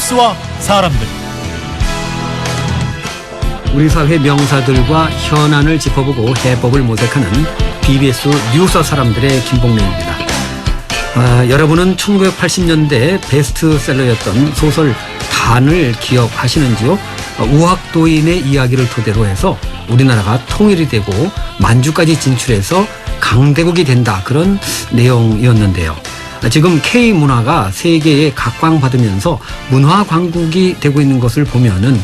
뉴스와 사람들. 우리 사회 명사들과 현안을 짚어보고 해법을 모색하는 BBS 뉴스와 사람들의 김봉래입니다. 여러분은 1980년대 베스트셀러였던 소설 단을 기억하시는지요? 우학도인의 이야기를 토대로 해서 우리나라가 통일이 되고 만주까지 진출해서 강대국이 된다, 그런 내용이었는데요. 지금 K문화가 세계에 각광받으면서 문화 강국이 되고 있는 것을 보면은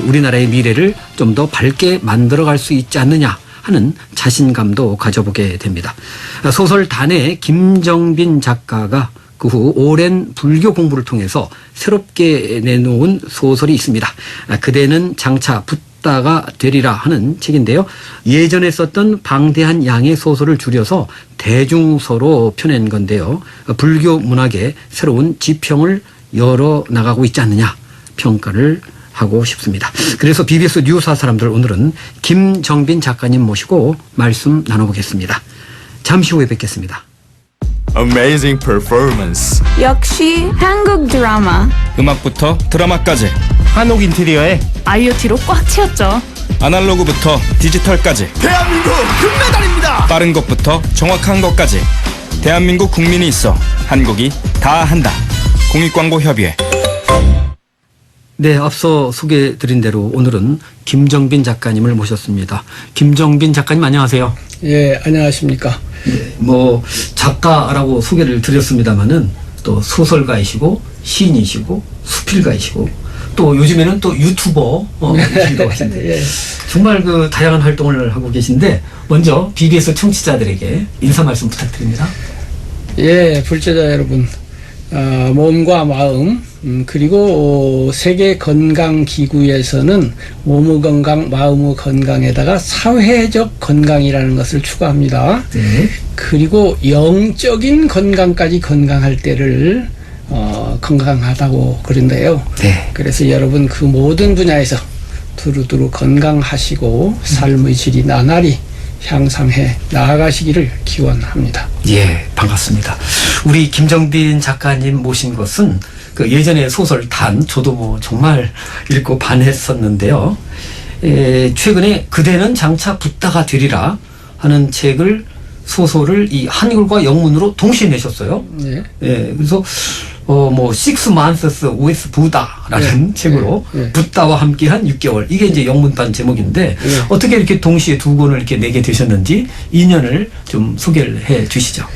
우리나라의 미래를 좀 더 밝게 만들어갈 수 있지 않느냐 하는 자신감도 가져보게 됩니다. 소설 단의 김정빈 작가가 그 후 오랜 불교 공부를 통해서 새롭게 내놓은 소설이 있습니다. 그대는 장차 붓다가 되리라 하는 책인데요. 예전에 썼던 방대한 양의 소설을 줄여서 대중서로 펴낸 건데요. 불교 문학의 새로운 지평을 열어나가고 있지 않느냐 평가를 하고 싶습니다. 그래서 BBS 뉴스와 사람들, 오늘은 김정빈 작가님 모시고 말씀 나눠보겠습니다. 잠시 후에 뵙겠습니다. Amazing performance. 역시 한국 드라마. 음악부터 드라마까지, 한옥 인테리어에 IoT로 꽉 채웠죠. 아날로그부터 디지털까지, 대한민국 금메달입니다. 빠른 것부터 정확한 것까지, 대한민국 국민이 있어 한국이 다 한다. 공익광고협의회. 네, 앞서 소개드린 대로 오늘은 김정빈 작가님을 모셨습니다. 김정빈 작가님, 안녕하세요. 예, 안녕하십니까. 뭐 작가라고 소개를 드렸습니다마는 또 소설가이시고 시인이시고 수필가이시고 또 요즘에는 또 유튜버이시기도 하신데 예. 정말 그 다양한 활동을 하고 계신데, 먼저 BBS 청취자들에게 인사 말씀 부탁드립니다. 예, 불제자 여러분, 몸과 마음, 그리고 세계 건강 기구에서는 몸의 건강, 마음의 건강에다가 사회적 건강이라는 것을 추구합니다. 네. 그리고 영적인 건강까지 건강할 때를 건강하다고 그런데요. 네. 그래서 여러분 그 모든 분야에서 두루두루 건강하시고 삶의 질이 나날이 향상해 나아가시기를 기원합니다. 예, 반갑습니다. 우리 김정빈 작가님 모신 것은 그 예전에 소설 단, 저도 뭐 정말 읽고 반했었는데요. 최근에 그대는 장차 붓다가 되리라 하는 책을, 소설을 이 한글과 영문으로 동시에 내셨어요. 네. 예, 그래서 뭐 Six Months with Buddha라는 책으로 붓다와 함께한 6개월, 이게 이제 영문판 제목인데 어떻게 이렇게 동시에 두 권을 이렇게 내게 되셨는지 인연을 좀 소개를 해 주시죠.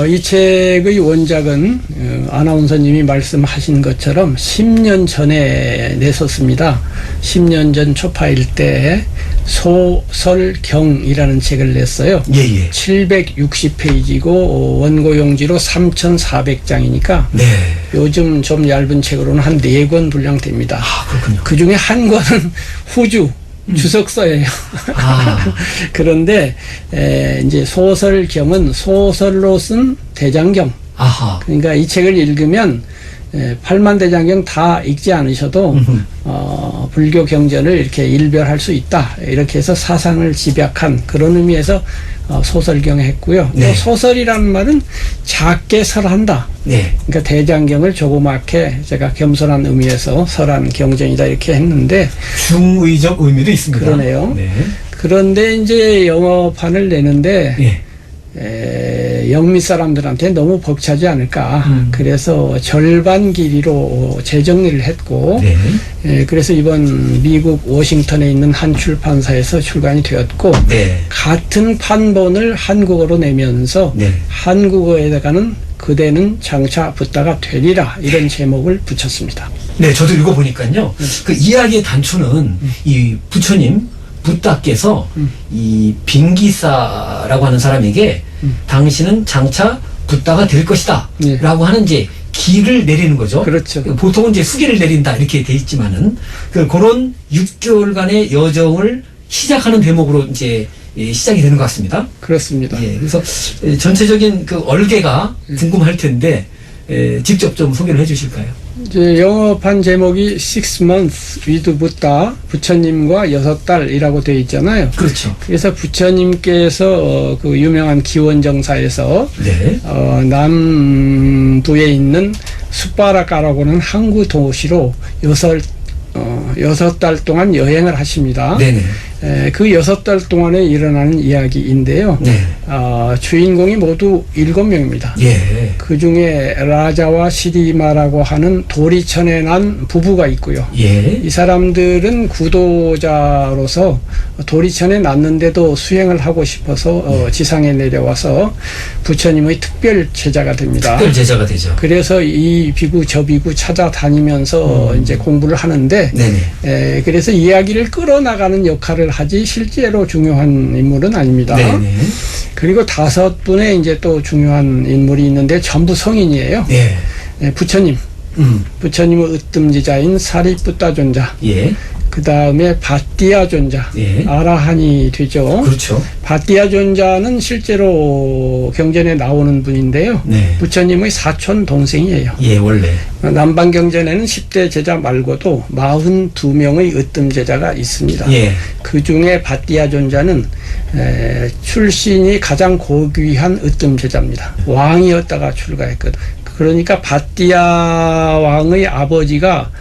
이 책의 원작은 아나운서님이 말씀하신 것처럼 10년 전에 냈었습니다. 10년 전 초파일 때 소설경이라는 책을 냈어요. 예예. 760페이지고 원고 용지로 3,400장이니까 네. 요즘 좀 얇은 책으로는 한 4권 분량됩니다. 아, 그렇군요. 그 중에 한 권은 후주 주석서예요. 아. 그런데 이제 소설경은 소설로 쓴 대장경. 아하. 그러니까 이 책을 읽으면 8만 대장경 다 읽지 않으셔도 불교 경전을 이렇게 일별할 수 있다. 이렇게 해서 사상을 집약한 그런 의미에서 소설경 했고요. 네. 또 소설이라는 말은 작게 설한다. 네. 그러니까 대장경을 조그맣게 제가 겸손한 의미에서 설한 경전이다 이렇게 했는데 중의적 의미도 있습니다. 그러네요. 네. 그런데 이제 영어판을 내는데 예. 영미 사람들한테 너무 벅차지 않을까. 그래서 절반 길이로 재정리를 했고 네. 그래서 이번 미국 워싱턴에 있는 한 출판사에서 출간이 되었고 네. 같은 판본을 한국어로 내면서 네. 한국어에다가는 그대는 장차 붓다가 되리라 이런 제목을 붙였습니다. 네, 저도 읽어보니까요. 그 이야기의 단초는 이 부처님, 붓다께서 이 빙기사라고 하는 사람에게 당신은 장차 붓다가 될 것이다 네. 라고 하는 이제 기를 내리는 거죠. 그렇죠. 보통은 이제 수기를 내린다 이렇게 돼 있지만은 그런 6개월간의 여정을 시작하는 대목으로 이제 시작이 되는 것 같습니다. 그렇습니다. 예, 그래서 전체적인 그 얼개가 궁금할 텐데 직접 좀 소개를 해 주실까요? 이제 영어판 제목이 Six Months with Buddha, 부처님과 6달이라고 되어 있잖아요. 그렇죠. 그래서 부처님께서 그 유명한 기원정사에서 네. 남부에 있는 수바라카라고는 항구 도시로 6달 동안 여행을 하십니다. 네네. 그 6달 동안에 일어나는 이야기인데요. 네. 주인공이 모두 7명입니다. 예. 그 중에 라자와 시리마라고 하는 도리천에 난 부부가 있고요. 예. 이 사람들은 구도자로서 도리천에 났는데도 수행을 하고 싶어서 지상에 내려와서 부처님의 특별 제자가 됩니다. 특별 제자가 되죠. 그래서 이 비구 저 비구 찾아다니면서 이제 공부를 하는데 네네. 그래서 이야기를 끌어나가는 역할을 하지 실제로 중요한 인물은 아닙니다. 네네. 그리고 5분의 이제 또 중요한 인물이 있는데 전부 성인이에요. 예. 부처님, 부처님의 으뜸지자인 사리푸타 존자, 예. 그 다음에 바띠아 존자, 예. 아라한이 되죠. 그렇죠. 바띠아 존자는 실제로 경전에 나오는 분인데요. 네. 부처님의 사촌 동생이에요. 예, 원래. 남방 경전에는 10대 제자 말고도 42명의 으뜸 제자가 있습니다. 예. 그 중에 바띠아 존자는 출신이 가장 고귀한 으뜸 제자입니다. 왕이었다가 출가했거든. 그러니까 바띠아 왕의 아버지가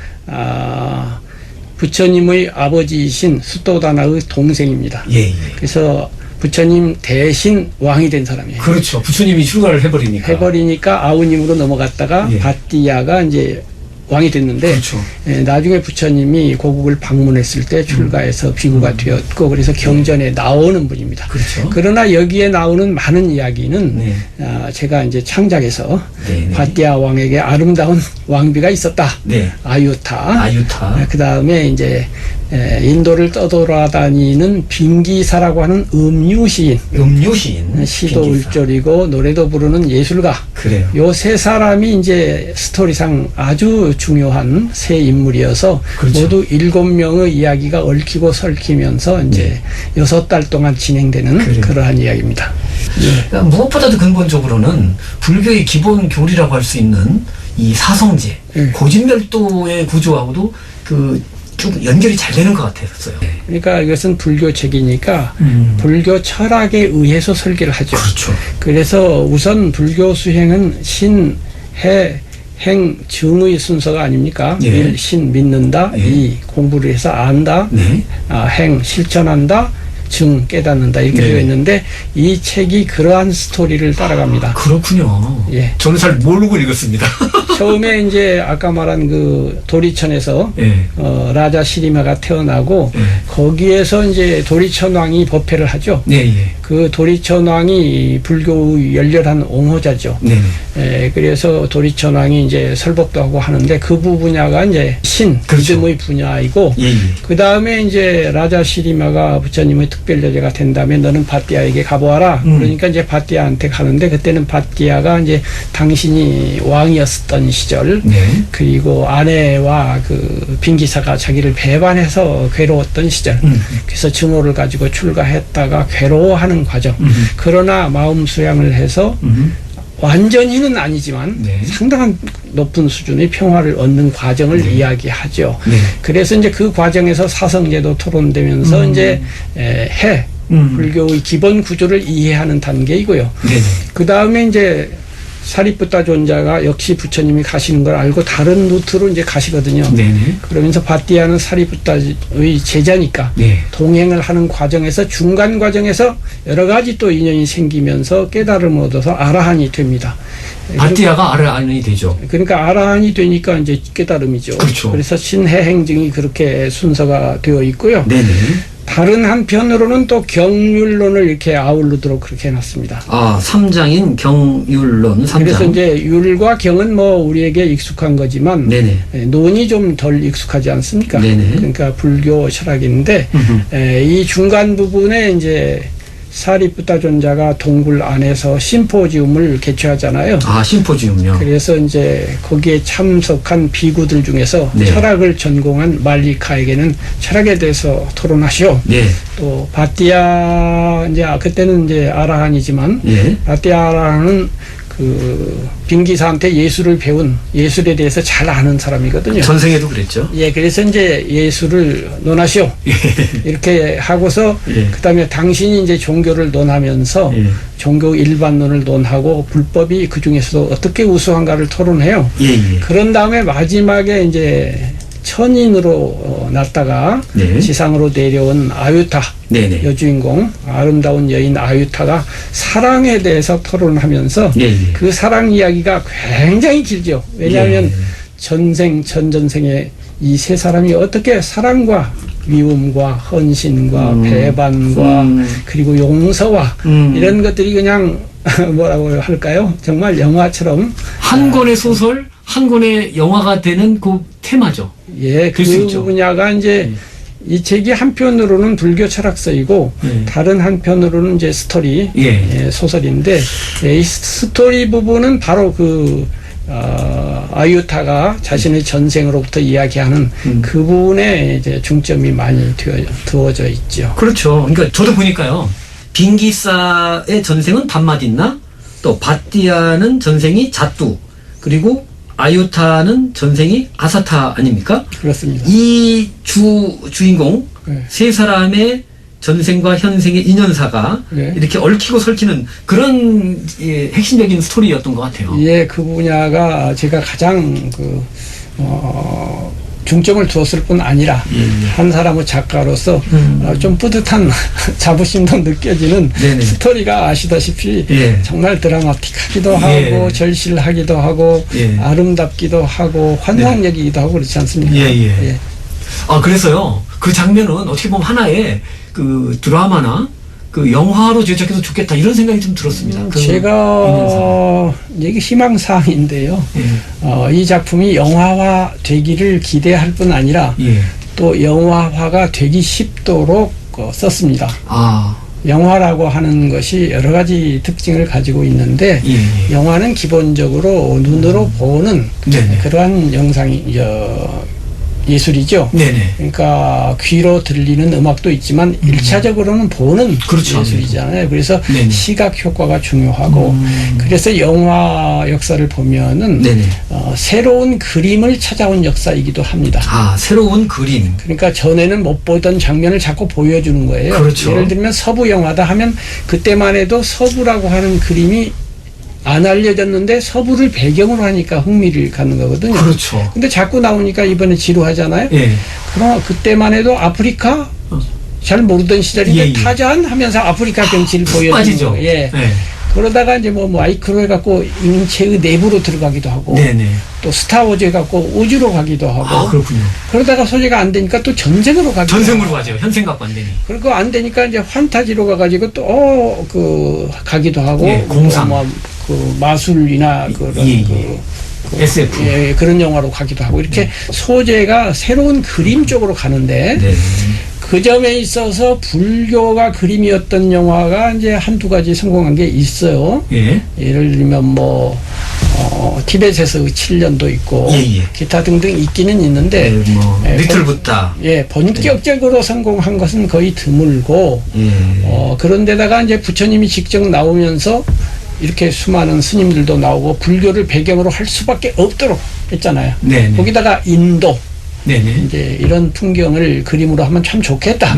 부처님의 아버지이신 수도다나의 동생입니다. 예, 예. 그래서 부처님 대신 왕이 된 사람이에요. 그렇죠. 부처님이 출가를 해버리니까. 해버리니까 아우님으로 넘어갔다가 예. 바띠아가 이제 왕이 됐는데 그렇죠. 나중에 부처님이 고국을 방문했을 때 출가해서 비구가 되었고 그래서 경전에 나오는 분입니다. 그렇죠. 그러나 여기에 나오는 많은 이야기는 네. 제가 이제 창작해서 네, 네. 바띠아 왕에게 아름다운 왕비가 있었다. 네. 아유타. 아유타. 그 다음에 이제 인도를 떠돌아다니는 빙기사라고 하는 음유시인, 음유시인. 시도 빙기사. 울조리고 노래도 부르는 예술가. 그래요. 요 세 사람이 이제 스토리상 아주 중요한 세 인물이어서 그렇죠. 모두 7명의 이야기가 얽히고 설키면서 이제 6달 동안 진행되는 그래요. 그러한 이야기입니다. 그러니까 무엇보다도 근본적으로는 불교의 기본 교리라고 할 수 있는 이 사성제, 고진멸도의 구조하고도 쭉 연결이 잘 되는 것 같았어요. 그러니까 이것은 불교 책이니까 불교 철학에 의해서 설계를 하죠. 그렇죠. 그래서 우선 불교 수행은 신, 해, 행, 증의 순서가 아닙니까? 예. 일, 신, 믿는다. 예. 이, 공부를 해서 안다. 네. 행, 실천한다. 증, 깨닫는다. 이렇게 네. 되어 있는데 이 책이 그러한 스토리를 따라갑니다. 그렇군요. 예. 저는 잘 모르고 읽었습니다. 처음에 이제 아까 말한 그 도리천에서 예. 라자 시리마가 태어나고 예. 거기에서 이제 도리천 왕이 법회를 하죠. 네, 예. 그 도리천 왕이 불교의 열렬한 옹호자죠. 네. 그래서 도리천 왕이 이제 설법도 하고 하는데 그 분야가 이제 신, 그렇죠. 믿음의 분야이고 예, 예. 그 다음에 이제 라자 시리마가 부처님의 특별 제자가 된다면 너는 바띠아에게 가보아라. 그러니까 이제 바띠아한테 가는데 그때는 바띠아가 이제 당신이 왕이었던 시절 네. 그리고 아내와 그 빙기사가 자기를 배반해서 괴로웠던 시절 그래서 증오를 가지고 출가했다가 괴로워하는 과정 그러나 마음 수양을 해서 완전히는 아니지만 네. 상당한 높은 수준의 평화를 얻는 과정을 이야기하죠. 네. 그래서 이제 그 과정에서 사성제도 토론되면서 이제 불교의 기본 구조를 이해하는 단계이고요. 네네. 그 다음에 이제 사리푸타 존자가 역시 부처님이 가시는 걸 알고 다른 루트로 이제 가시거든요. 네네. 그러면서 바띠아는 사리푸타의 제자니까 네. 동행을 하는 과정에서 중간 과정에서 여러 가지 또 인연이 생기면서 깨달음을 얻어서 아라한이 됩니다. 바띠아가 아라한이 되죠. 그러니까 아라한이 되니까 이제 깨달음이죠. 그렇죠. 그래서 신해행증이 그렇게 순서가 되어 있고요. 네네. 다른 한편으로는 또 경율론을 이렇게 아우르도록 그렇게 해놨습니다. 3장인 경율론 3장. 그래서 이제 율과 경은 뭐 우리에게 익숙한 거지만 네네. 논이 좀 덜 익숙하지 않습니까? 네네. 그러니까 불교 철학인데 이 중간 부분에 이제 사리푸타 존자가 동굴 안에서 심포지움을 개최하잖아요. 심포지움요. 그래서 이제 거기에 참석한 비구들 중에서 네. 철학을 전공한 말리카에게는 철학에 대해서 토론하시오. 네. 또 바띠아 이제 그때는 이제 아라한이지만 예. 바띠아 아라한은 그 빙기사한테 예술을 배운 예술에 대해서 잘 아는 사람이거든요. 전생에도 그랬죠. 예, 그래서 이제 예술을 논하시오. 이렇게 하고서 예. 그다음에 당신이 이제 종교를 논하면서 예. 종교 일반론을 논하고 불법이 그 중에서도 어떻게 우수한가를 토론해요. 예, 예. 그런 다음에 마지막에 이제 천인으로 났다가 네. 지상으로 내려온 아유타 네네. 여주인공 아름다운 여인 아유타가 사랑에 대해서 토론하면서 예, 예. 그 사랑 이야기가 굉장히 길죠. 왜냐하면 예. 전생 전전생에 이 세 사람이 어떻게 사랑과 미움과 헌신과 배반과 그리고 용서와 이런 것들이 그냥 뭐라고 할까요? 정말 영화처럼 한 권의 소설, 한 권의 영화가 되는 그 테마죠. 예, 그럴 수 그 있죠. 분야가 이제 이 책이 한편으로는 불교 철학서이고 예. 다른 한편으로는 이제 스토리 예. 소설인데 이 스토리 부분은 바로 그 아유타가 자신의 전생으로부터 이야기하는 그 부분에 이제 중점이 많이 두어져 있죠. 그렇죠. 그러니까 저도 보니까요. 빙기사의 전생은 밤맛있나? 또 바띠아는 전생이 자뚜. 그리고 아유타는 전생이 아사타 아닙니까? 그렇습니다. 이 주인공 네. 세 사람의 전생과 현생의 인연사가 네. 이렇게 얽히고 설키는 그런 핵심적인 스토리였던 것 같아요. 예, 그 분야가 제가 가장 중점을 두었을 뿐 아니라 한 사람의 작가로서 좀 뿌듯한 자부심도 느껴지는 네네. 스토리가 아시다시피 예. 정말 드라마틱하기도 예. 하고 절실하기도 하고 예. 아름답기도 하고 환상적이기도 하고 그렇지 않습니까? 예. 아, 그래서요, 그 장면은 어떻게 보면 하나의 그 드라마나 그 영화로 제작해도 좋겠다 이런 생각이 좀 들었습니다. 그 제가 이게 희망사항인데요. 예. 이 작품이 영화화 되기를 기대할 뿐 아니라 예. 또 영화화가 되기 쉽도록 썼습니다. 아, 영화라고 하는 것이 여러 가지 특징을 가지고 있는데 예. 영화는 기본적으로 눈으로 보는 네네. 그러한 예술이죠. 네네. 그러니까 귀로 들리는 음악도 있지만 일차적으로는 보는 그렇죠. 예술이잖아요. 그래서 네네. 시각 효과가 중요하고 그래서 영화 역사를 보면은 네네. 새로운 그림을 찾아온 역사이기도 합니다. 아, 새로운 그림. 그러니까 전에는 못 보던 장면을 자꾸 보여주는 거예요. 그렇죠. 예를 들면 서부 영화다 하면 그때만 해도 서부라고 하는 그림이 안 알려졌는데 서부를 배경으로 하니까 흥미를 갖는 거거든요. 그렇죠. 근데 자꾸 나오니까 이번에 지루하잖아요. 예. 그럼 그때만 해도 아프리카 잘 모르던 시절인데 예. 타잔 하면서 아프리카 경치를 보여주는 빠지죠. 거예요. 예. 네. 그러다가 이제 뭐 마이크로 해갖고 인체의 내부로 들어가기도 하고 네네. 또 스타워즈 해갖고 우주로 가기도 하고 아, 그렇군요. 그러다가 소재가 안 되니까 또 전생으로 가기도 전생으로 하고 가죠. 현생 갖고 안 되니. 그리고 안 되니까 이제 판타지로 가가지고 또 가기도 하고 예, 공상. 또 그 마술이나 그런 예. 그 SF. 예, 그런 영화로 가기도 하고 이렇게 소재가 새로운 그림 쪽으로 가는데 네. 그 점에 있어서 불교가 그림이었던 영화가 이제 한두 가지 성공한 게 있어요. 예. 예를 들면 뭐 티벳에서 7년도 있고 예. 기타 등등 있기는 있는데 뭐 예, 리틀 붓다. 예, 본격적으로 성공한 것은 거의 드물고 예. 그런데다가 이제 부처님이 직접 나오면서 이렇게 수많은 스님들도 나오고 불교를 배경으로 할 수밖에 없도록 했잖아요. 네네. 거기다가 인도 네네. 이제 이런 풍경을 그림으로 하면 참 좋겠다.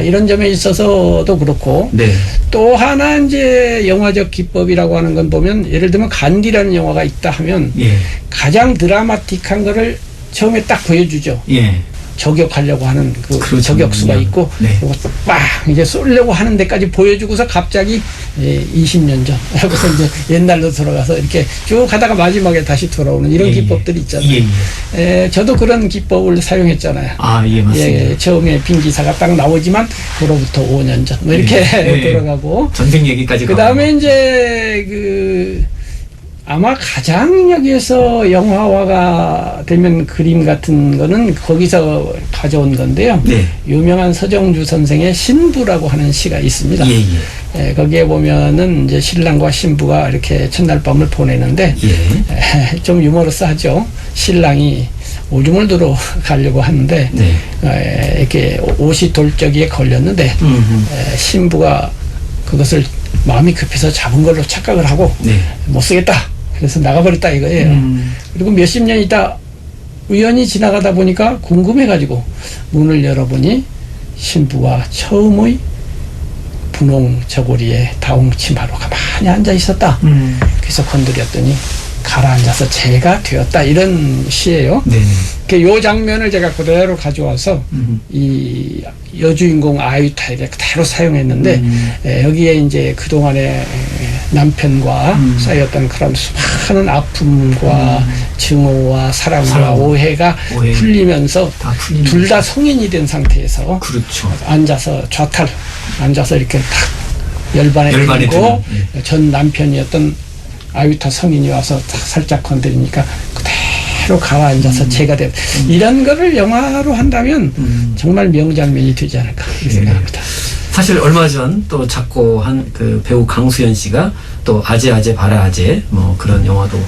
이런 점에 있어서도 그렇고 네. 또 하나 이제 영화적 기법이라고 하는 건 보면 예를 들면 간디라는 영화가 있다 하면 예. 가장 드라마틱한 거를 처음에 딱 보여주죠. 예. 저격하려고 하는 그 그렇죠. 저격수가 있고 네. 그리고 빵 이제 쏘려고 하는 데까지 보여주고서 갑자기 20년 전 하고서 이제 옛날로 돌아가서 이렇게 쭉 가다가 마지막에 다시 돌아오는 이런 예, 기법들이 있잖아요. 저도 그런 기법을 사용했잖아요. 아, 예, 맞습니다. 처음에 빙기사가 딱 나오지만 그로부터 5년 전 뭐 이렇게 돌아가고 전생 얘기까지 그 다음에 이제 아마 가장 여기에서 영화화가 되면 그림 같은 거는 거기서 가져온 건데요. 네. 유명한 서정주 선생의 신부라고 하는 시가 있습니다. 예. 거기에 보면은 이제 신랑과 신부가 이렇게 첫날 밤을 보내는데 예. 좀 유머러스하죠. 신랑이 오줌을 들어 가려고 하는데 네. 이렇게 옷이 돌적이에 걸렸는데 신부가 그것을 마음이 급해서 잡은 걸로 착각을 하고 네. 못 쓰겠다. 그래서 나가버렸다 이거예요. 그리고 몇십 년 있다 우연히 지나가다 보니까 궁금해가지고 문을 열어보니 신부가 처음의 분홍 저고리에 다홍치마로 가만히 앉아 있었다. 그래서 건드렸더니 가라앉아서 재가 되었다. 이런 시예요. 네. 이 장면을 제가 그대로 가져와서 이 여주인공 아유타에게 그대로 사용했는데 여기에 이제 그동안에 남편과 쌓였던 그런 수많은 아픔과 증오와 사랑과 오해가 오해. 풀리면서 다 풀리면서. 둘 다 성인이 된 상태에서 그렇죠. 앉아서 앉아서 이렇게 탁 열반에 열반에 들고 드는, 전 남편이었던 아유타 성인이 와서 딱 살짝 건드리니까 그대로 가라앉아서 제가 된 이런 거를 영화로 한다면 정말 명장면이 되지 않을까 이렇게 생각합니다. 사실 얼마 전 또 작고한 그 배우 강수연 씨가 또 아재 바라 아재 뭐 그런 영화도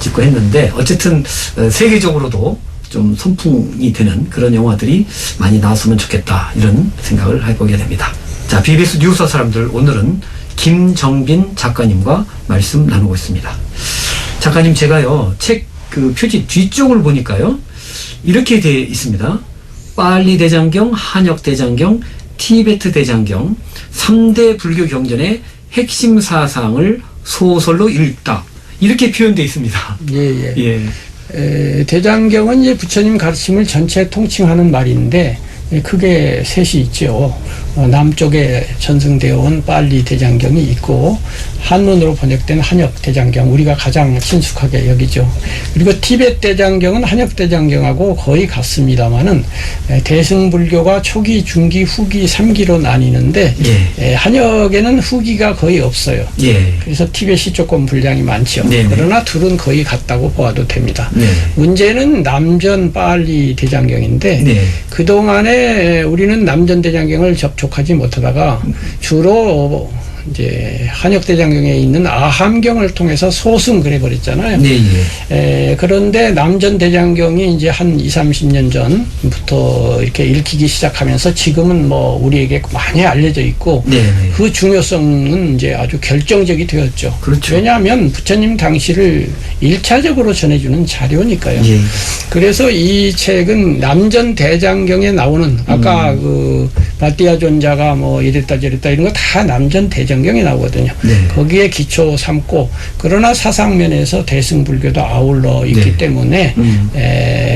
찍고 했는데 어쨌든 세계적으로도 좀 선풍이 되는 그런 영화들이 많이 나왔으면 좋겠다 이런 생각을 해보게 됩니다. 자, BBS 뉴스 사람들 오늘은 김정빈 작가님과 말씀 나누고 있습니다. 작가님 제가요 책 그 표지 뒤쪽을 보니까요 이렇게 돼 있습니다. 빨리 대장경, 한역 대장경, 티베트 대장경 3대 불교 경전의 핵심 사상을 소설로 읽다 이렇게 표현되어 있습니다. 예. 예. 대장경은 이제 부처님 가르침을 전체 통칭하는 말인데 크게 셋이 있죠. 남쪽에 전승되어 온 빨리 대장경이 있고 한문으로 번역된 한역 대장경 우리가 가장 친숙하게 여기죠. 그리고 티베트 대장경은 한역 대장경하고 거의 같습니다만은 대승불교가 초기, 중기, 후기 3기로 나뉘는데 한역에는 후기가 거의 없어요. 예. 그래서 티베트이 조금 분량이 많죠. 네네. 그러나 둘은 거의 같다고 보아도 됩니다. 네. 문제는 남전 빨리 대장경인데 네. 그동안에 우리는 남전 대장경을 접촉하지 못하다가 주로 이제 한역 대장경에 있는 아함경을 통해서 소승 그래 버렸잖아요. 네. 그런데 남전 대장경이 이제 한 20-30년 전부터 이렇게 읽히기 시작하면서 지금은 뭐 우리에게 많이 알려져 있고 네. 그 중요성은 이제 아주 결정적이 되었죠. 그렇죠. 왜냐하면 부처님 당시를 1차적으로 전해주는 자료니까요. 예. 그래서 이 책은 남전 대장경에 나오는 아까 그 바띠아 존자가 뭐 이랬다 저랬다 이런 거 다 남전 대장경에 나오거든요. 네. 거기에 기초 삼고 그러나 사상면에서 대승불교도 아울러 있기 네. 때문에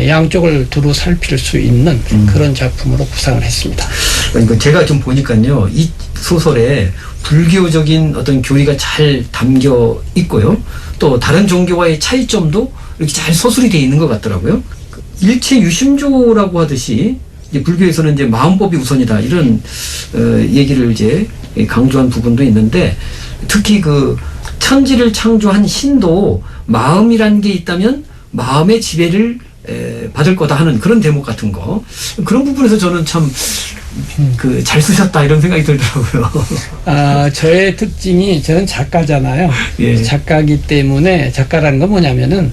양쪽을 두루 살필 수 있는 그런 작품으로 구상을 했습니다. 그러니까 제가 좀 보니까요 이 소설에 불교적인 어떤 교리가 잘 담겨 있고요 또 다른 종교와의 차이점도 이렇게 잘 서술이 되어 있는 것 같더라고요. 일체 유심조라고 하듯이 이제 불교에서는 이제 마음법이 우선이다 이런 얘기를 이제 강조한 부분도 있는데 특히 그 천지를 창조한 신도 마음이라는 게 있다면 마음의 지배를 받을 거다 하는 그런 대목 같은 거 그런 부분에서 저는 참 그 잘 쓰셨다 이런 생각이 들더라고요. 저의 특징이 저는 작가잖아요. 예. 작가기 때문에 작가라는 건 뭐냐면은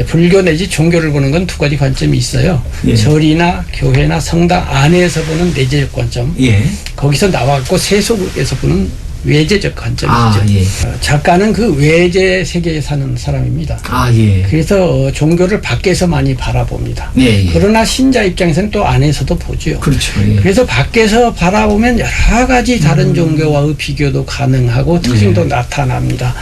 불교 내지 종교를 보는 건 두 가지 관점이 있어요. 예. 절이나 교회나 성당 안에서 보는 내재적 관점. 예. 거기서 나왔고 세속에서 보는 외재적 관점이죠. 예. 작가는 그 외재 세계에 사는 사람입니다. 예. 그래서 종교를 밖에서 많이 바라봅니다. 예. 그러나 신자 입장에서는 또 안에서도 보죠. 그렇죠. 예. 그래서 밖에서 바라보면 여러 가지 다른 종교와의 비교도 가능하고 특징도 나타납니다.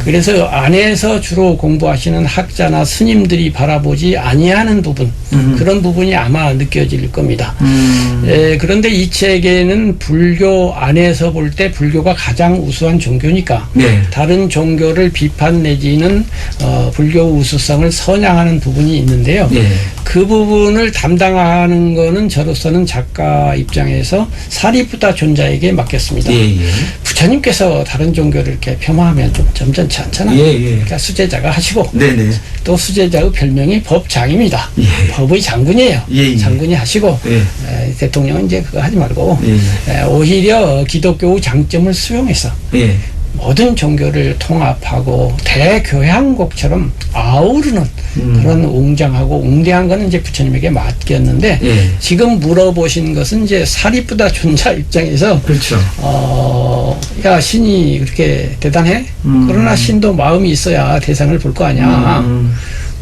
그래서 안에서 주로 공부하시는 학자나 스님들이 바라보지 아니하는 부분 그런 부분이 아마 느껴질 겁니다. 그런데 이 책에는 불교 안에서 볼 때 불교가 가장 우수한 종교니까 네. 다른 종교를 비판 내지는 불교 우수성을 선양하는 부분이 있는데요. 네. 그 부분을 담당하는 거는 저로서는 작가 입장에서 사리부타 존자에게 맡겼습니다. 예. 부처님께서 다른 종교를 이렇게 폄하하면 좀 점잖지 않잖아요. 예. 그러니까 수제자가 하시고 네네. 또 수제자의 별명이 법장입니다. 예. 법의 장군이에요. 예. 장군이 하시고 예. 대통령은 이제 그거 하지 말고 예. 오히려 기독교의 장점을 수용해서 예. 모든 종교를 통합하고 대교향곡처럼 아우르는 그런 웅장하고 웅대한 거는 이제 부처님에게 맡겼는데 예. 지금 물어보신 것은 이제 사리부다 존자 입장에서 그렇죠. 야 신이 그렇게 대단해? 그러나 신도 마음이 있어야 대상을 볼 거 아니야.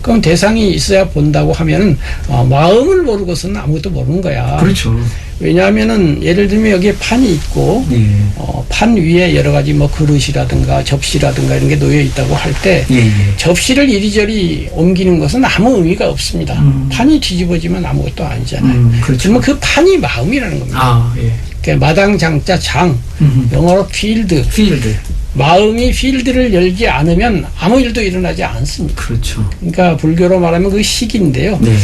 그럼 대상이 있어야 본다고 하면은 마음을 모르고서는 아무것도 모르는 거야. 그렇죠. 왜냐하면은 예를 들면 여기에 판이 있고 예. 판 위에 여러 가지 뭐 그릇이라든가 접시라든가 이런 게 놓여 있다고 할 때 예, 예. 접시를 이리저리 옮기는 것은 아무 의미가 없습니다. 판이 뒤집어지면 아무것도 아니잖아요. 그렇죠. 그러면 그 판이 마음이라는 겁니다. 아, 예. 그러니까 마당 장자 장, 영어로 필드. 필드. 마음이 필드를 열지 않으면 아무 일도 일어나지 않습니다. 그렇죠. 그러니까 불교로 말하면 그 식인데요. 네.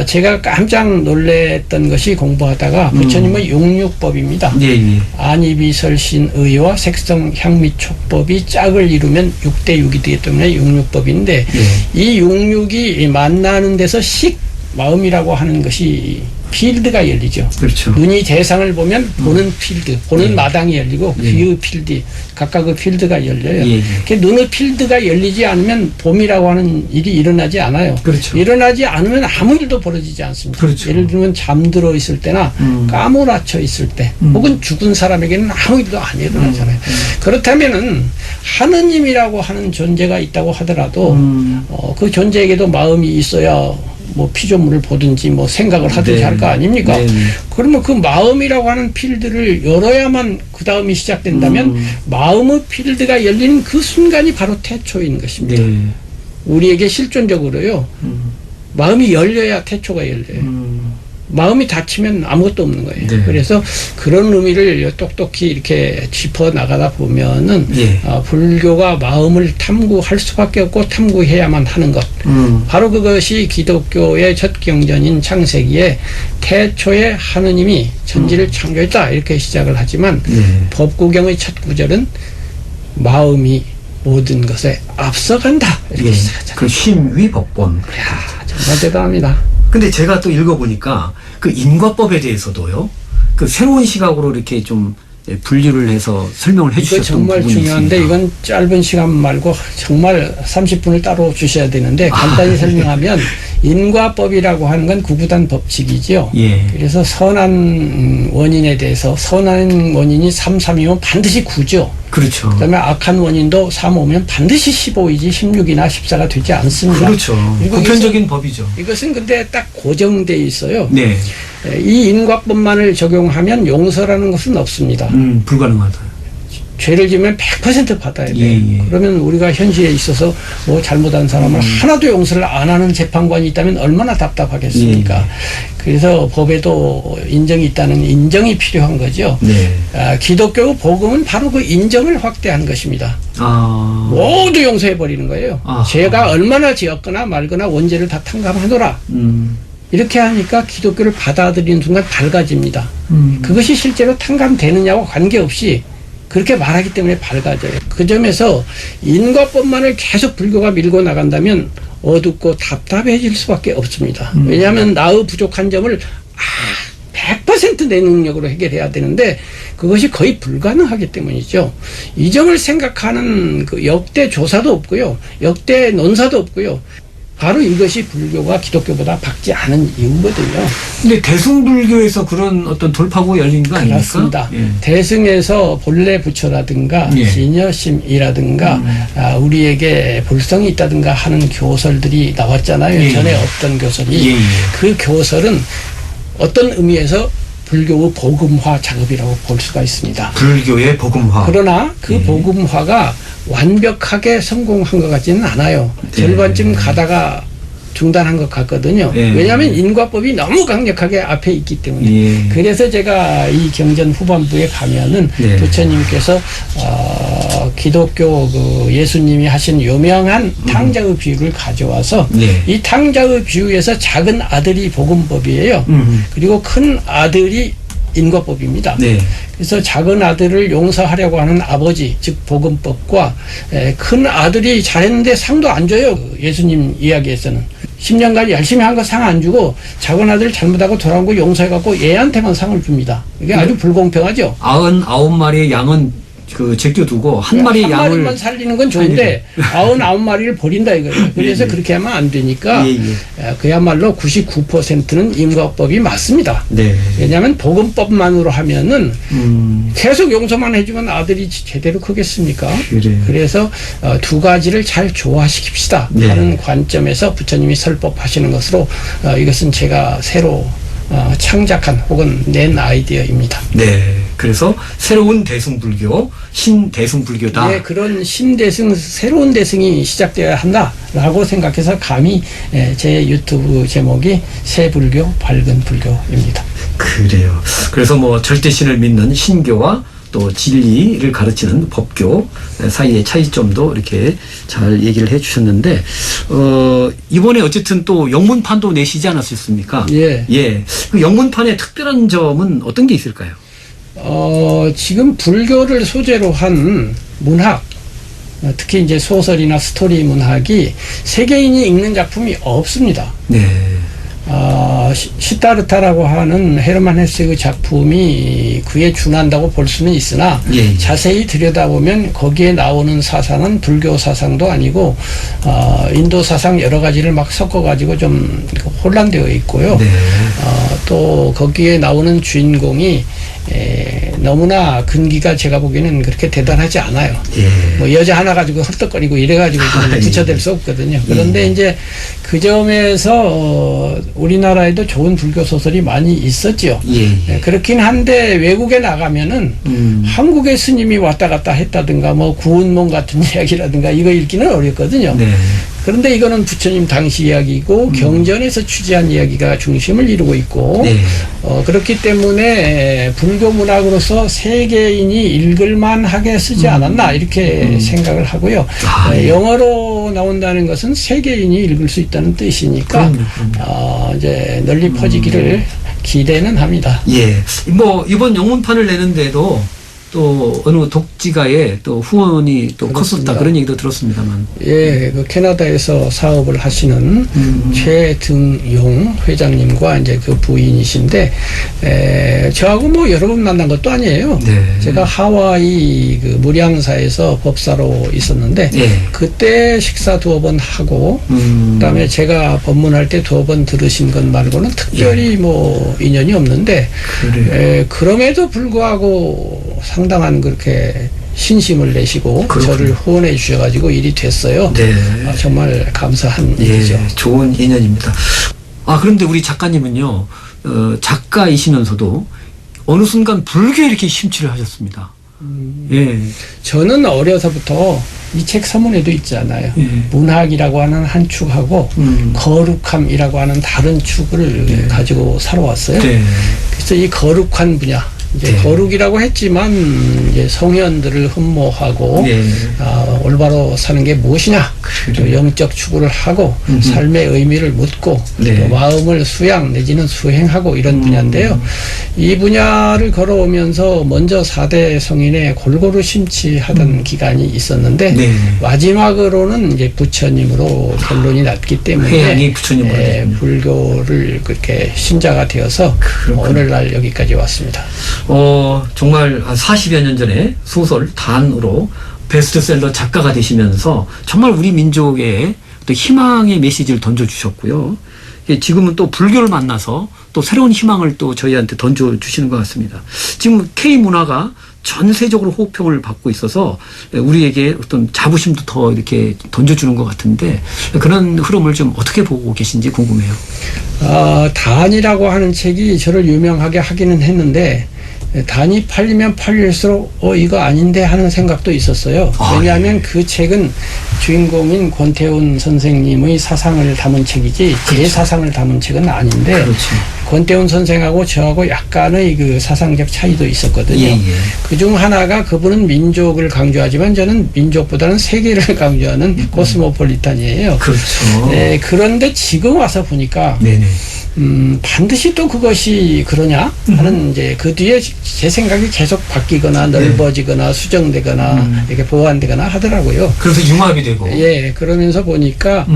제가 깜짝 놀랐던 것이 공부하다가 부처님의 용육법입니다. 예, 예. 안이비설신의와 색성 향미촉법이 짝을 이루면 6대6이 되기 때문에 용육법인데 예. 이 용육이 만나는 데서 식 마음이라고 하는 것이 필드가 열리죠. 그렇죠. 눈이 대상을 보면 보는 필드, 보는 예. 마당이 열리고 예. 귀의 필드, 각각의 필드가 열려요. 예, 예. 그 눈의 필드가 열리지 않으면 봄이라고 하는 일이 일어나지 않아요. 그렇죠. 일어나지 않으면 아무 일도 벌어지지 않습니다. 그렇죠. 예를 들면 잠들어 있을 때나 까무라쳐 있을 때 혹은 죽은 사람에게는 아무 일도 안 일어나잖아요. 그렇다면은 하느님이라고 하는 존재가 있다고 하더라도 그 존재에게도 마음이 있어야 뭐 피조물을 보든지 뭐 생각을 하든지 네. 할 거 아닙니까? 네. 그러면 그 마음이라고 하는 필드를 열어야만 그 다음이 시작된다면 마음의 필드가 열리는 그 순간이 바로 태초인 것입니다. 네. 우리에게 실존적으로요. 마음이 열려야 태초가 열려요. 마음이 닫히면 아무것도 없는 거예요. 네. 그래서 그런 의미를 똑똑히 이렇게 짚어 나가다 보면은 예. 불교가 마음을 탐구할 수밖에 없고 탐구해야만 하는 것. 바로 그것이 기독교의 첫 경전인 창세기에 태초에 하느님이 천지를 창조했다 이렇게 시작을 하지만 네. 법구경의 첫 구절은 마음이 모든 것에 앞서간다 이렇게 예. 시작하잖아요. 그 심위법본. 이야, 정말 대단합니다. 근데 제가 또 읽어보니까 그 인과법에 대해서도요. 그 새로운 시각으로 이렇게 좀 분류를 해서 설명을 이거 해주셨던 정말 부분이 중요한데 있습니다. 이건 짧은 시간 말고 정말 30분을 따로 주셔야 되는데 간단히 설명하면 인과법이라고 하는 건 구구단 법칙이죠. 예. 그래서 선한 원인에 대해서 선한 원인이 3, 3이면 반드시 9죠. 그렇죠. 그다음에 악한 원인도 3, 5면 반드시 15이지 16이나 14가 되지 않습니다. 그렇죠. 그리고 보편적인 법이죠. 이것은 근데 딱 고정돼 있어요. 네. 이 인과법만을 적용하면 용서라는 것은 없습니다. 불가능하다. 죄를 지으면 100% 받아야 돼요. 예, 예. 그러면 우리가 현실에 있어서 뭐 잘못한 사람을 하나도 용서를 안 하는 재판관이 있다면 얼마나 답답하겠습니까? 예, 예. 그래서 법에도 인정이 있다는 인정이 필요한 거죠. 네. 기독교 복음은 바로 그 인정을 확대한 것입니다. 아. 모두 용서해버리는 거예요. 아하. 죄가 얼마나 지었거나 말거나 원죄를 다 탕감하노라. 이렇게 하니까 기독교를 받아들이는 순간 밝아집니다. 그것이 실제로 탕감되느냐와 관계없이 그렇게 말하기 때문에 밝아져요. 그 점에서 인과법만을 계속 불교가 밀고 나간다면 어둡고 답답해질 수밖에 없습니다. 왜냐하면 나의 부족한 점을 100% 내 능력으로 해결해야 되는데 그것이 거의 불가능하기 때문이죠. 이 점을 생각하는 그 역대 조사도 없고요. 역대 논사도 없고요. 바로 이것이 불교가 기독교보다 박지 않은 이유거든요. 근데 대승불교에서 그런 어떤 돌파구가 열린 거 아닙니까? 그렇습니다. 예. 대승에서 본래 부처라든가 예. 진여심이라든가 우리에게 불성이 있다든가 하는 교설들이 나왔잖아요. 예. 전에 없던 교설이. 예, 예. 그 교설은 어떤 의미에서 불교의 복음화 작업이라고 볼 수가 있습니다. 불교의 복음화. 그러나 그 예. 복음화가 완벽하게 성공한 것 같지는 않아요. 네. 절반쯤 가다가 중단한 것 같거든요. 예. 왜냐하면 인과법이 너무 강력하게 앞에 있기 때문에. 예. 그래서 제가 이 경전 후반부에 가면은 네. 부처님께서 기독교 그 예수님이 하신 유명한 탕자의 비유를 가져와서 네. 이 탕자의 비유에서 작은 아들이 복음법이에요. 그리고 큰 아들이 인과법입니다. 네. 그래서 작은 아들을 용서하려고 하는 아버지, 즉 복음법과 큰 아들이 잘했는데 상도 안 줘요. 예수님 이야기에서는 10년간 열심히 한 거 상 안 주고 작은 아들 잘못하고 돌아온 거 용서해갖고 얘한테만 상을 줍니다. 이게 아주 불공평하죠. 99마리의 양은 제껴두고 한 마리 한 양을 마리만 살리는 건 좋은데 99마리를 버린다 이거예요. 그래서 그렇게 하면 안 되니까 그야말로 99%는 임과법이 맞습니다. 네. 왜냐하면 복음법만으로 하면은 계속 용서만 해주면 아들이 제대로 크겠습니까? 그래서 두 가지를 잘 조화시킵시다 하는 관점에서 부처님이 설법하시는 것으로 이것은 제가 새로 창작한 혹은 낸 아이디어입니다. 네. 그래서 새로운 대승불교, 신대승불교다. 네, 그런 신대승, 새로운 대승이 시작되어야 한다라고 생각해서 감히 제 유튜브 제목이 새불교, 밝은 불교입니다. 그래요. 그래서 뭐 절대신을 믿는 신교와 또 진리를 가르치는 법교 사이의 차이점도 이렇게 잘 얘기를 해 주셨는데, 이번에 어쨌든 또 영문판도 내시지 않았습니까? 예. 예. 그 영문판의 특별한 점은 어떤 게 있을까요? 지금 불교를 소재로 한 문학, 특히 이제 소설이나 스토리 문학이 세계인이 읽는 작품이 없습니다. 네. 시타르타라고 하는 헤르만 헤세의 작품이 그에 준한다고 볼 수는 있으나 예. 자세히 들여다보면 거기에 나오는 사상은 불교 사상도 아니고 인도 사상 여러 가지를 막 섞어가지고 좀 혼란되어 있고요. 네. 또 거기에 나오는 주인공이 너무나 근기가 제가 보기에는 그렇게 대단하지 않아요. 예. 뭐 여자 하나 가지고 헐떡거리고 이래가지고 좀 붙여댈 수 없거든요. 그런데 이제 그 점에서 우리나라에도 좋은 불교 소설이 많이 있었죠. 예. 그렇긴 한데 외국에 나가면은 한국의 스님이 왔다 갔다 했다든가 뭐 구운몽 같은 이야기라든가 이거 읽기는 어렵거든요. 네. 그런데 이거는 부처님 당시 이야기고 경전에서 취재한 이야기가 중심을 이루고 있고 네. 그렇기 때문에 불교 문학으로서 세계인이 읽을만하게 쓰지 않았나 이렇게 생각을 하고요. 예. 영어로 나온다는 것은 세계인이 읽을 수 있다는 뜻이니까 이제 널리 퍼지기를 기대는 합니다. 예. 뭐 이번 영문판을 내는데도 또 어느 독지가에 또 후원이 또 그렇습니다. 컸었다 그런 얘기도 들었습니다만. 예, 그 캐나다에서 사업을 하시는 최등용 회장님과 이제 그 부인이신데, 저하고 뭐 여러 번 만난 것도 아니에요. 네. 제가 하와이 그 무량사에서 법사로 있었는데, 예. 그때 식사 두어 번 하고, 그다음에 제가 법문할 때 두어 번 들으신 것 말고는 특별히 뭐 인연이 없는데, 그럼에도 불구하고 상당한 그렇게 신심을 내시고 그렇군요. 저를 후원해 주셔가지고 일이 됐어요. 네. 정말 감사한 예, 일이죠. 좋은 인연입니다. 그런데 우리 작가님은요, 작가이시면서도 어느 순간 불교에 이렇게 심취를 하셨습니다. 예. 저는 어려서부터 이 책 서문에도 있잖아요. 예. 문학이라고 하는 한 축하고 거룩함이라고 하는 다른 축을 가지고 살아왔어요. 네. 그래서 이 거룩한 분야, 이제 네. 거룩이라고 했지만 이제 성현들을 흠모하고 네. 올바로 사는 게 무엇이냐, 또 영적 추구를 하고 삶의 의미를 묻고 네. 또 마음을 수양 내지는 수행하고 이런 분야인데요. 이 분야를 걸어오면서 먼저 4대 성인에 골고루 심취하던 기간이 있었는데 네. 마지막으로는 이제 부처님으로 결론이 났기 때문에 회양이 부처님으로 됐군요. 불교를 그렇게 신자가 되어서 오늘날 여기까지 왔습니다. 정말 40여 년 전에 소설 단으로 베스트셀러 작가가 되시면서 정말 우리 민족에 또 희망의 메시지를 던져주셨고요. 지금은 또 불교를 만나서 또 새로운 희망을 또 저희한테 던져주시는 것 같습니다. 지금 K문화가 전세적으로 호평을 받고 있어서 우리에게 어떤 자부심도 더 이렇게 던져주는 것 같은데 그런 흐름을 좀 어떻게 보고 계신지 궁금해요. 단이라고 하는 책이 저를 유명하게 하기는 했는데 단이 팔리면 팔릴수록 이거 아닌데 하는 생각도 있었어요. 왜냐하면 그 책은 주인공인 권태훈 선생님의 사상을 담은 책이지 제 사상을 담은 책은 아닌데 그렇죠. 권태훈 선생하고 저하고 약간의 그 사상적 차이도 있었거든요. 예. 그중 하나가 그분은 민족을 강조하지만 저는 민족보다는 세계를 강조하는 코스모폴리탄이에요. 그렇죠. 네, 그런데 지금 와서 보니까 네네. 반드시 또 그것이 그러냐 하는 이제 그 뒤에 제 생각이 계속 바뀌거나 넓어지거나 수정되거나 이렇게 보완되거나 하더라고요. 그래서 융합이 되고. 예, 그러면서 보니까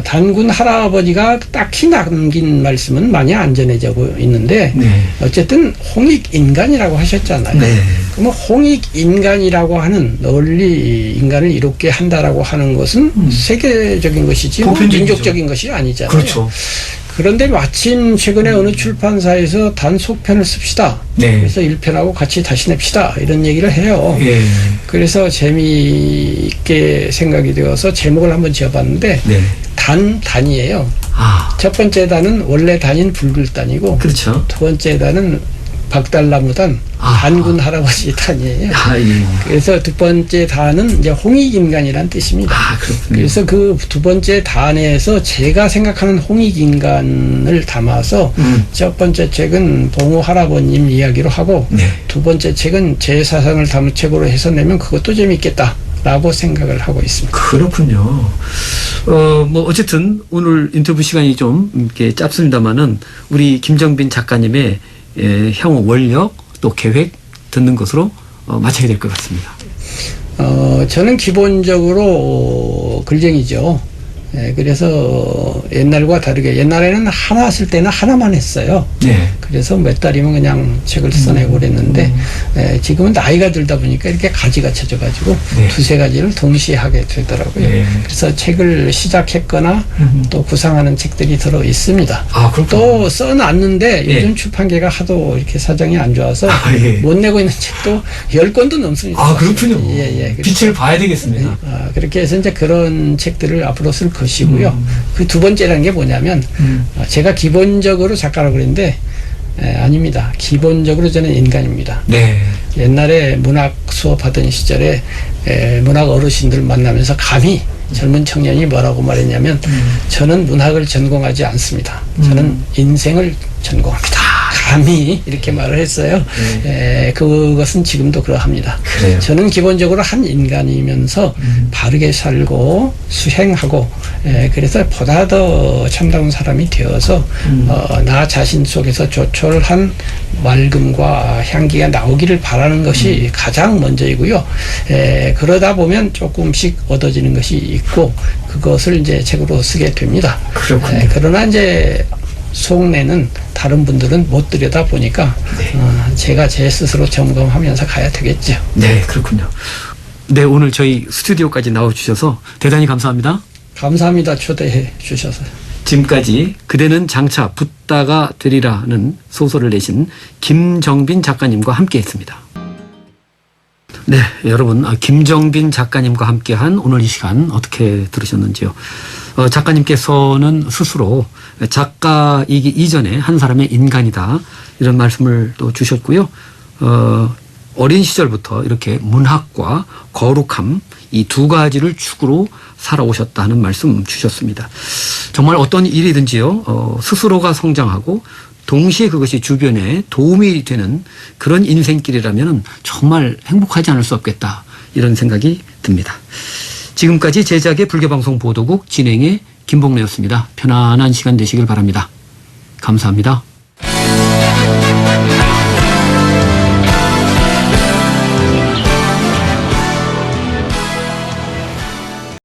단군 할아버지가 딱히 남긴 말씀은 많이 안 전해져 있는데 네. 어쨌든 홍익인간이라고 하셨잖아요. 네. 그러면 홍익인간이라고 하는 널리 인간을 이롭게 한다라고 하는 것은 세계적인 것이지 뭐 보편적이죠. 민족적인 것이 아니잖아요. 그렇죠. 그런데 마침 최근에 어느 출판사에서 단속편을 씁시다. 네. 그래서 1편하고 같이 다시 냅시다. 이런 얘기를 해요. 예. 그래서 재미있게 생각이 되어서 제목을 한번 지어봤는데 네. 단이에요. 아, 첫 번째 단은 원래 단인 붉을단이고 그렇죠. 두 번째 단은 박달나무단, 아. 단군 할아버지 단이에요. 아, 예. 그래서 두 번째 단은 이제 홍익인간이란 뜻입니다. 아, 그렇군요. 그래서 그 두 번째 단에서 제가 생각하는 홍익인간을 담아서 첫 번째 책은 봉우 할아버님 이야기로 하고 네. 두 번째 책은 제 사상을 담은 책으로 해서 내면 그것도 재밌겠다라고 생각을 하고 있습니다. 그렇군요. 뭐, 어쨌든, 오늘 인터뷰 시간이 좀, 이렇게 짧습니다만은, 우리 김정빈 작가님의, 향후 원력, 또 계획 듣는 것으로, 마쳐야 될 것 같습니다. 저는 기본적으로 글쟁이죠. 그래서 옛날과 다르게 옛날에는 하나 쓸 때는 하나만 했어요. 네. 그래서 몇 달이면 그냥 책을 써내고 그랬는데 지금은 나이가 들다 보니까 이렇게 가지가 쳐져가지고 네. 두세 가지를 동시에 하게 되더라고요. 네. 그래서 책을 시작했거나 또 구상하는 책들이 들어 있습니다. 아, 그렇군요. 또 써놨는데 예. 요즘 출판계가 하도 이렇게 사정이 안 좋아서 아, 예. 못 내고 있는 책도 10권도 넘습니다. 아, 그렇군요. 예. 빛을 봐야 되겠습니다. 그렇게 해서 이제 그런 책들을 앞으로 쓸 것이고요. 그 두 번째라는 게 뭐냐면 제가 기본적으로 작가라고 그랬는데 아닙니다. 기본적으로 저는 인간입니다. 네. 옛날에 문학 수업하던 시절에 문학 어르신들 만나면서 감히 젊은 청년이 뭐라고 말했냐면 저는 문학을 전공하지 않습니다. 저는 인생을 전공합니다. 감히 이렇게 말을 했어요. 그것은 지금도 그러합니다. 그래요. 저는 기본적으로 한 인간이면서 바르게 살고 수행하고 그래서 보다 더 참다운 사람이 되어서 나 자신 속에서 조촐한 맑음과 향기가 나오기를 바라는 것이 가장 먼저이고요. 그러다 보면 조금씩 얻어지는 것이 있고 그것을 이제 책으로 쓰게 됩니다. 그렇군요. 그러나 이제 속내는 다른 분들은 못 들여다 보니까 제가 제 스스로 점검하면서 가야 되겠죠. 네, 그렇군요. 네, 오늘 저희 스튜디오까지 나와주셔서 대단히 감사합니다. 감사합니다. 초대해 주셔서. 지금까지 그대는 장차 붓다가 되리라는 소설을 내신 김정빈 작가님과 함께했습니다. 네, 여러분, 김정빈 작가님과 함께한 오늘 이 시간 어떻게 들으셨는지요? 작가님께서는 스스로 작가이기 이전에 한 사람의 인간이다 이런 말씀을 또 주셨고요. 어린 시절부터 이렇게 문학과 거룩함 이 두 가지를 축으로 살아오셨다는 말씀 주셨습니다. 정말 어떤 일이든지요, 스스로가 성장하고 동시에 그것이 주변에 도움이 되는 그런 인생길이라면 정말 행복하지 않을 수 없겠다 이런 생각이 듭니다. 지금까지 제작의 불교방송 보도국 진행의 김봉래였습니다. 편안한 시간 되시길 바랍니다. 감사합니다.